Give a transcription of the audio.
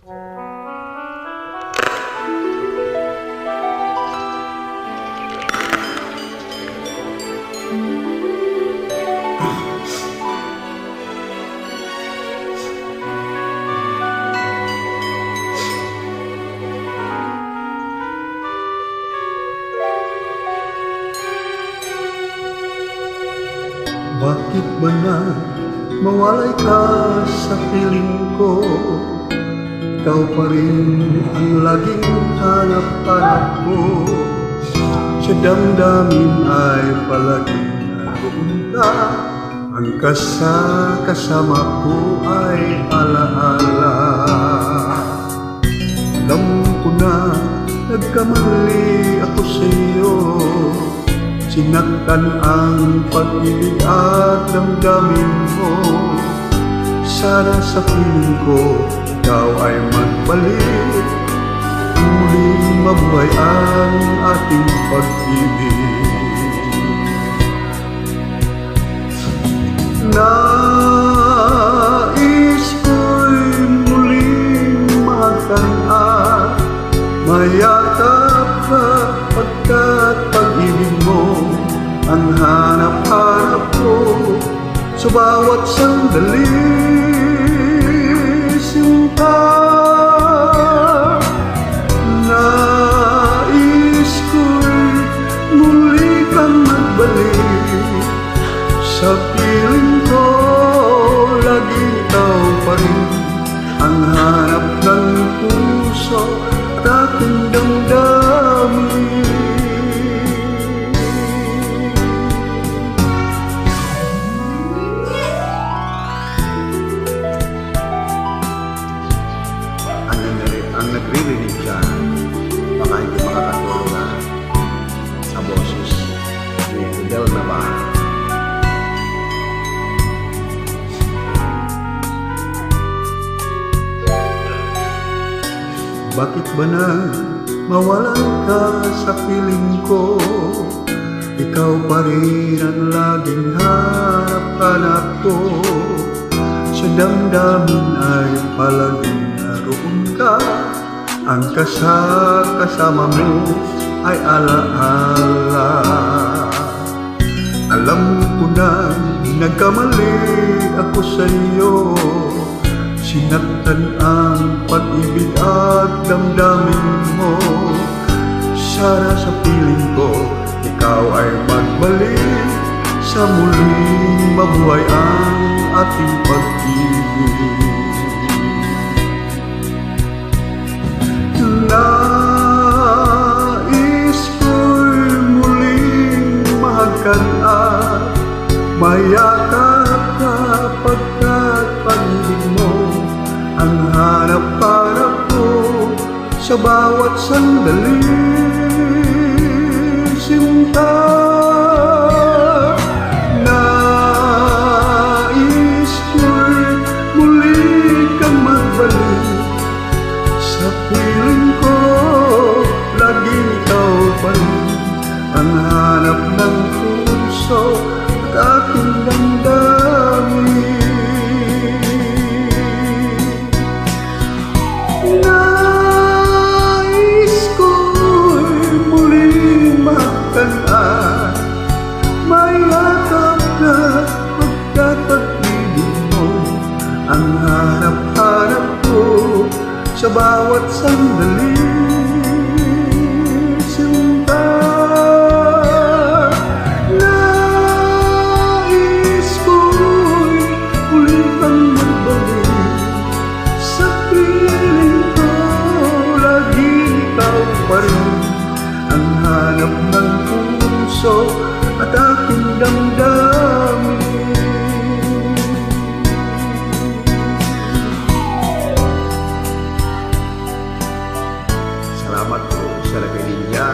Bakit ba na mawalay ka sa piling ko? Ikaw pa rin ang laging hanap-hanap ko. Sa damdamin ay palaging naroon ka. Ang kasama ko ay alaala. Alam ko na nagkamali ako sa iyo. Sinaktan ang pag-ibig at damdamin mo. Sana sa piling ko, ikaw ay magbalik. Muling mabuhay ang ating pag-ibig. Nais ko'y muling magtanong, mayakap ka pagkat pag-ibig mo ang hanap-hanap ko sa bawat sandali. Sinta, nais ko'y muli kang magbalik sa piling ko. Lagi ikaw pa rin ang hanap ng puso at aking damdamin. Ang nagre-rinig dyan, baka hindi makakatulong na sa boses ni Del Navarro. Bakit ba na mawalan ka sa piling ko? Ikaw pa rin ang laging hanap-hanap ko. Sa damdamin ay palaging naroon ka. Ang kasama mo ay alaala. Alam ko na nagkamali ako sa iyo. Sinaktan ang pag-ibig at damdamin mo. Sana sa piling ko, ikaw ay magbalik. Sa muling mabuhay ang ating pag-ibig. Nais ko'y muling magkanaan, mayakap ka pagkat pag-ibig mo ang hanap-hanap ko sa bawat sandali. Sinta, nais ko'y muli kang magbalik sa piling ko. Laging ikaw pa rin ang hanap ng puso at aking damdamin. Nais ko'y muling magtanong, mayakap ka pagkat pag-ibig mo ang hanap-hanap ko sa bawat sandali. Sinta, nais ko'y muli kang magbalik sa piling ko. Lagi ikaw pa rin ang hanap ng puso at aking damdamin. Salamat po sa nakikinig niya.